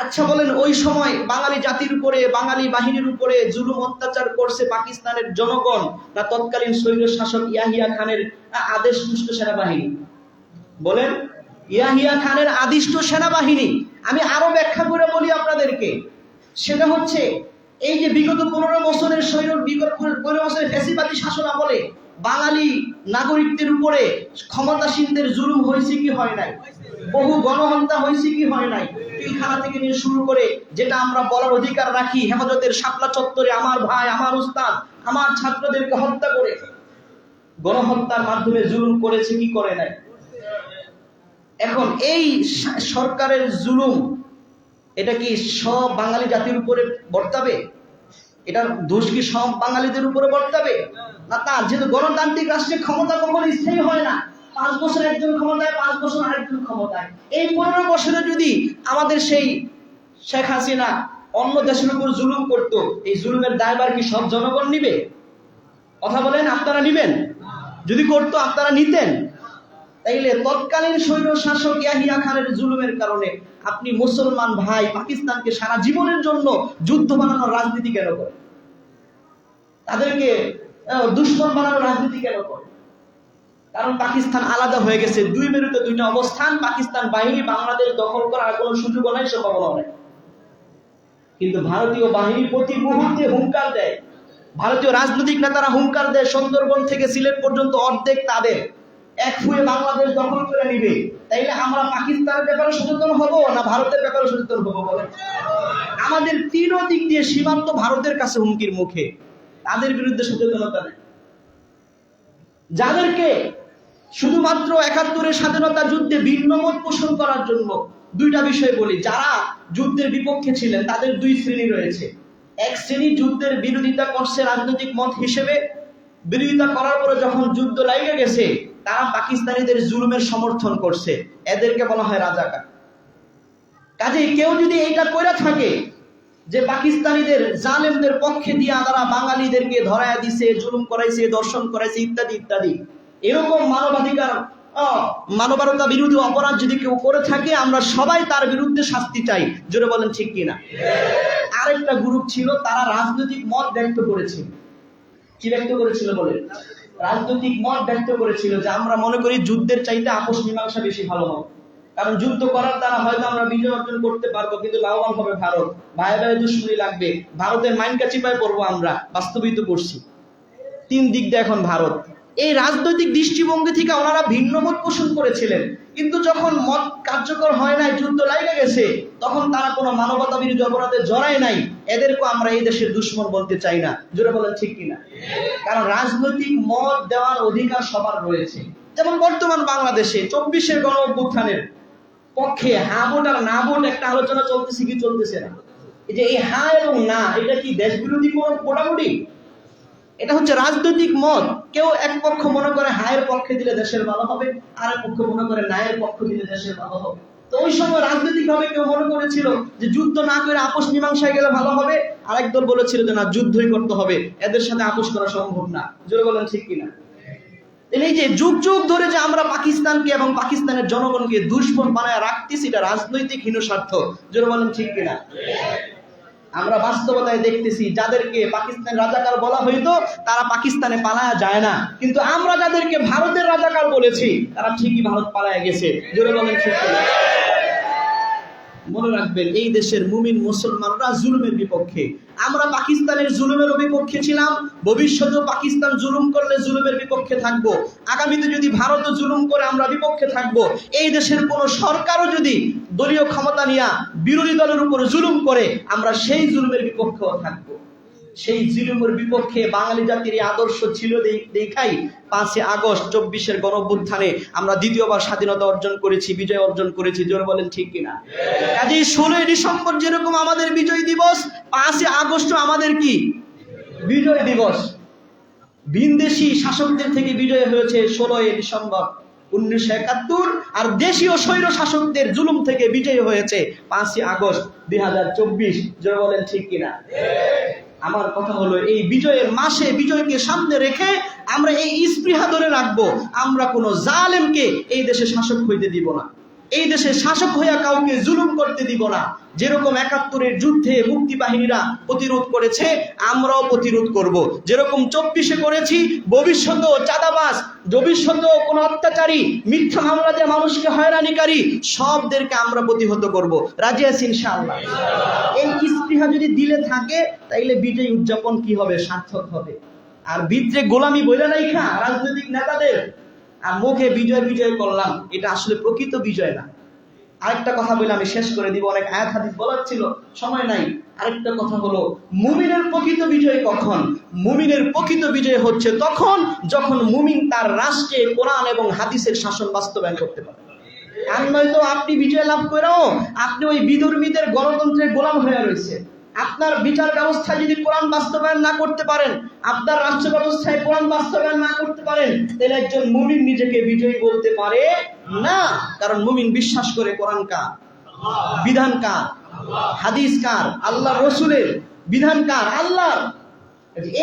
আচ্ছা বলেন, ওই সময় বাঙালি জাতির উপরে, বাঙালি বাহিনীর উপরে জুলুম অত্যাচার করছে পাকিস্তানের জনগণ, না তৎকালীন স্বৈর শাসক ইয়াহিয়া খানের আদেশপুষ্ট সেনাবাহিনী? বলেন, ইয়াহিয়া খানের আদিষ্ট সেনাবাহিনী। আমি আরো ব্যাখ্যা করে বলি আপনাদেরকে, সেটা হচ্ছে এই যে বিগত 15 বছরের বিগত 15 বছরের ফ্যাসিবাদী শাসন আমলে বাঙালি নাগরিকদের উপরে ক্ষমতাসীনদের জুলুম হয়েছে কি হয় নাই? বহু গণহত্যা হয়েছে কি হয় নাই? পিলখানা থেকে নিয়ে শুরু করে যেটা আমরা বলার অধিকার রাখি, হেফাজতের শাপলা চত্বরে আমার ভাই, আমার উস্তাদ, আমার ছাত্রদেরকে হত্যা করে গণহত্যার মাধ্যমে জুলুম করেছে কি করে নাই? এখন এই সরকারের জুলুম এটা কি সব বাঙালি জাতির উপরে বর্তাবে? এটার দোষ কি সব বাঙালিদের উপরে বর্তাবে না? তার যেহেতু গণতান্ত্রিক রাষ্ট্রে ক্ষমতা কখনো স্থায়ী হয় না, 5 বছর একজন ক্ষমতায়, 5 বছর আরেকজন ক্ষমতায়। এই 15 বছরে যদি আমাদের সেই শেখ হাসিনা অন্য দেশের উপর জুলুম করত, এই জুলুমের দায়ভার কি সব জনগণ নিবে? কথা বলেন, আপনারা নিবেন? যদি করতো আপনারা নিতেন? তাইলে তৎকালীন স্বৈর শাসক ইয়াহিয়া খানের জুলুমের কারণে আপনি মুসলমান ভাই পাকিস্তানকে সারা জীবনের জন্য যুদ্ধ বানানোর রাজনীতি কেন করে? তাদেরকে দুশ্মন বানানোর রাজনীতি কেন করে? কারণ পাকিস্তান আলাদা হয়ে গেছে, 2 মেরুতে 2টা অবস্থান। পাকিস্তান বাহিনী বাংলাদেশ দখল করার কোনো সুযোগ নাই, সম্ভাবনা নেই। কিন্তু ভারতীয় বাহিনী প্রতি মুহূর্তে হুঙ্কার দেয়, ভারতীয় রাজনৈতিক নেতারা হুঙ্কার দেয়, সুন্দরবন থেকে সিলেট পর্যন্ত অর্ধেক তাদের, এক ফুয়ে বাংলাদেশ দখল করে নিবে। তাইলে আমরা পাকিস্তানের ব্যাপারে সচেতন হব না ভারতের ব্যাপারে সচেতন হব বলেন? আমাদের 3 দিক দিয়ে সীমান্ত ভারতের কাছে হুমকির মুখে, তাদের বিরুদ্ধে সচেতনতা নেই। যাদেরকে শুধুমাত্র 71-এর স্বাধীনতা যুদ্ধে ভিন্ন মত পোষণ করার জন্য, 2টা বিষয় বলি, যারা যুদ্ধের বিপক্ষে ছিলেন তাদের 2 শ্রেণী রয়েছে। এক শ্রেণী যুদ্ধের বিরোধিতা করছে রাজনৈতিক মত হিসেবে, বিরোধিতা করার পরে যখন যুদ্ধ লেগে গেছে তারা পাকিস্তানিদের জুলুমের সমর্থন করছে, এদেরকে বলা হয় রাজাকার। কাজেই কেউ যদি এইটা করে থাকে যে পাকিস্তানিদের জালেমদের পক্ষে দিয়ে তারা বাঙালিদেরকে ধরায় দিছে, জুলুম করাইছে, দর্শন করাইছে ইত্যাদি ইত্যাদি, এরকম মানবতা বিরোধী অপরাধ যদি কেউ করে থাকে, আমরা সবাই তার বিরুদ্ধে শাস্তি চাই। জোরে বলেন ঠিক কিনা? আরেকটা গ্রুপ ছিল, তারা রাজনৈতিক মত ব্যক্ত করেছিল। কি ব্যক্ত করেছিল বলেন? রাজনৈতিক মত ব্যক্ত করেছিল যে আমরা মনে করি যুদ্ধের চাইতে আপোষ মীমাংসা বেশি ভালো হবে, কারণ যুদ্ধ করার দ্বারা হয়তো আমরা বিজয় অর্জন করতে পারবো, কিন্তু লাভবান হবে ভারত, ভাই ভাই দুশ্মনী লাগবে, ভারতের মাইনকা চিপায় পড়বো আমরা। বাস্তবিত করছি 3 দিক দিয়ে এখন ভারত। এই রাজনৈতিক দৃষ্টিভঙ্গি থেকে ওনারা ভিন্ন মত পোষণ করেছিলেন, কিন্তু যখন মত কার্যকর হয় নাই, যুদ্ধ লেগে গেছে, তখন তারা কোনো মানবতা বিরোধী অপরাধে জড়ায় নাই। এদেরকে আমরা এই দেশের দুশ্মন বলতে চাই না। জোরে বলেন ঠিক কিনা? কারণ রাজনৈতিক মত দেওয়ার অধিকার সবার রয়েছে। যেমন বর্তমান বাংলাদেশে 24-এর গণ অভ্যুত্থানের পক্ষে হা ভোট আর না ভোট একটা আলোচনা চলতেছে কি চলতেছে না? এই যে এই হা এবং না, এটা কি দেশ বিরোধী কোন মোটামুটি? এটা হচ্ছে রাজনৈতিক মত। কেউ এক পক্ষ মনে করে হায়ের পক্ষে দিলে দেশের ভালো হবে, আর এক পক্ষ মনে করে নায়ের পক্ষ দিলে দেশের ভালো হবে। তো ওই সময় রাজনৈতিক ভাবে কেউ মনে করেছিল যে যুদ্ধ না করে আপোষ মীমাংসায় গেলে ভালো হবে, আরেক দল বলেছিল যে না, যুদ্ধই করতে হবে, এদের সাথে আপোষ করা সম্ভব না। জোরে বলেন ঠিক কিনা? এই যে যুগ যুগ ধরে যে আমরা পাকিস্তানকে এবং পাকিস্তানের জনগণকে দুশ্মন বানায় রাখতেছি, এটা রাজনৈতিক হীন স্বার্থ। জোরে বলেন ঠিক কিনা? আমরা বাস্তবতায় দেখতেছি যাদেরকে পাকিস্তান রাজাকার বলা হইতো তারা পাকিস্তানে পালায়া যায় না, কিন্তু আমরা যাদেরকে ভারতের রাজাকার বলেছি তারা ঠিকই ভারত পালায়া গেছে। জোরে বলেন ঠিক কিনা? মনে রাখবেন, এই দেশের মুমিন মুসলমানরা জুলুমের বিপক্ষে, আমরা পাকিস্তানের জুলুমের বিপক্ষে ছিলাম, ভবিষ্যতেও পাকিস্তান জুলুম করলে জুলুমের বিপক্ষে থাকবো, আগামীতে যদি ভারত জুলুম করে আমরা বিপক্ষে থাকবো। এই দেশের কোন সরকারও যদি দলীয় ক্ষমতা নিয়ে বিরোধী দলের উপর জুলুম করে, আমরা সেই জুলুমের বিপক্ষেও থাকবো। সেই জুলুমের বিপক্ষে বাঙালি জাতির আদর্শ ছিল দেখাই 5 আগস্ট 24-এর গণ অভ্যুত্থানে আমরা দ্বিতীয়বার স্বাধীনতা অর্জন করেছি, বিজয় অর্জন করেছি। জোরে বলেন ঠিক কিনা? কাজেই 16 ডিসেম্বর যেরকম আমাদের বিজয় দিবস, 5 আগস্ট আমাদের কি বিজয় দিবস। ভিনদেশি শাসকদের থেকে বিজয় হয়েছে 16 ডিসেম্বর 1971, আর দেশীয় স্বৈর শাসকদের জুলুম থেকে বিজয় হয়েছে 5 আগস্ট 2024। জোরে বলেন ঠিক কিনা? আমার কথা হলো, এই বিজয়ের মাসে বিজয়কে সামনে রেখে আমরা এই স্পৃহা ধরে রাখবো, আমরা কোনো জালেমকে এই দেশে শাসক হইতে দিব না, এই দেশে শাসক হইয়া কাউকে জুলুম করতে দিব না। যেরকম 71-এর যুদ্ধে মুক্তি বাহিনীরা প্রতিরোধ করেছে, আমরাও প্রতিরোধ করব। যেরকম 24-এ করেছি, ভবিষ্যতেও চাঁদাবাজ ভবিষ্যতেও কোন অত্যাচারী, মিথ্যা মামলা দিয়ে মানুষকে হয়রানিকারী সবদেরকে আমরা প্রতিহত করব। রাজি আছি ইনশাআল্লাহ? এই স্পৃহা যদি দিলে থাকে তাইলে বিজয় উদযাপন কি হবে? সার্থক হবে। আর ভিতরে গোলামি বইলা নাই খা রাজনৈতিক নেতাদের, আর মুখে বিজয় বিজয় করলাম, এটা আসলে প্রকৃত বিজয় না। আরেকটা কথা বলে আমি শেষ করে দিব, অনেক আয়াত হাদিস বলার ছিল, সময় নাই। আরেকটা কথা হলো, মুমিনের প্রকৃত বিজয় কখন? মুমিনের প্রকৃত বিজয় হচ্ছে তখন যখন মুমিন তার রাষ্ট্রে কোরআন এবং হাদিসের শাসন বাস্তবায়ন করতে পারে। আর নয়তো আপনি বিজয় লাভ করেও আপনি ওই বিধর্মীদের গণতন্ত্রের গোলাম হয়ে রয়েছে। আপনার বিচার ব্যবস্থায় যদি কোরআন বাস্তবায়ন না করতে পারেন, আপনার রাষ্ট্র ব্যবস্থায় কোরআন বাস্তবায়ন না করতে পারেন, তাহলে একজন মুমিন নিজেকে বিজয়ী বলতে পারে না। কারণ মুমিন বিশ্বাস করে কোরআন কার, বিধান কার, হাদিস কার, আল্লাহ রসুলের বিধান কার, আল্লাহ।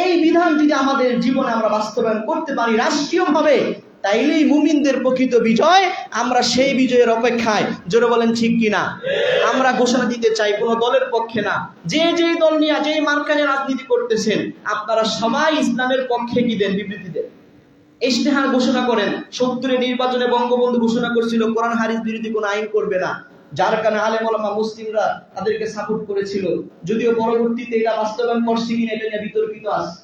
এই বিধান যদি আমাদের জীবনে আমরা বাস্তবায়ন করতে পারি রাষ্ট্রীয়ভাবে, তাইলেই মুমিনদের প্রকৃত বিজয়। আমরা সেই বিজয়ের অপেক্ষায়, জোরে বলেন ঠিক কিনা? আমরা ঘোষণা দিতে চাই কোন দলের পক্ষে না। যে যেই দল নিয়ে যেই মার্কানে রাজনীতি করতেছেন, আপনারা সবাই ইসলামের পক্ষে কি দেন? বিবৃতি দেন, ইশতেহার ঘোষণা করেন। 70-এর নির্বাচনে বঙ্গবন্ধু ঘোষণা করছিল কোরআন হাদিস বিরোধী কোনো আইন করবে না, যার কারণে আলেম ওলামা মুসলিমরা তাদেরকে সাপোর্ট করেছিল। যদিও পরবর্তীতে এটা বাস্তবায়ন করছে কিনা এটা নিয়ে বিতর্কিত আছে।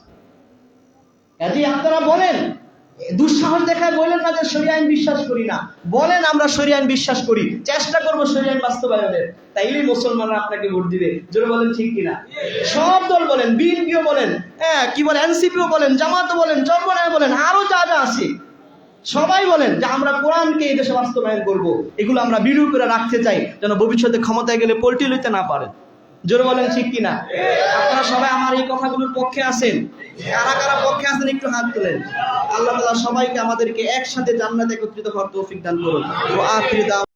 কাজে আপনারা বলেন, দুঃসাহস দেখায় বলেন না যে শরীয়ত আইন বিশ্বাস করি না, বলেন আমরা শরীয়ত আইন বিশ্বাস করি, চেষ্টা করব শরীয়ত আইন বাস্তবায়নের। তাইলেই মুসলমানরা আপনাকে ভোট দিবে। জোরে বলেন ঠিক কিনা? সব দল বলেন, বিএনপিও বলেন, কি বলেন, এনসিপিও বলেন, জামাতও বলেন, চরমনায় বলেন, আরো যা যা আছে সবাই বলেন যে আমরা কোরআনকে এই দেশে বাস্তবায়ন করব। এগুলো আমরা বিরূপ করে রাখতে চাই, যেন ভবিষ্যতে ক্ষমতায় গেলে পল্টি লইতে না পারেন। জোরে বলেন ঠিক কিনা? আপনারা সবাই আমার এই কথাগুলোর পক্ষে আছেন? কারা কারা পক্ষে আছেন একটু হাত তুলেন। আল্লাহ তাআলা সবাইকে আমাদেরকে একসাথে জান্নাতে একত্রিত হওয়ার তৌফিক দান করুন। ওয়া আখিরু দাওয়ানা।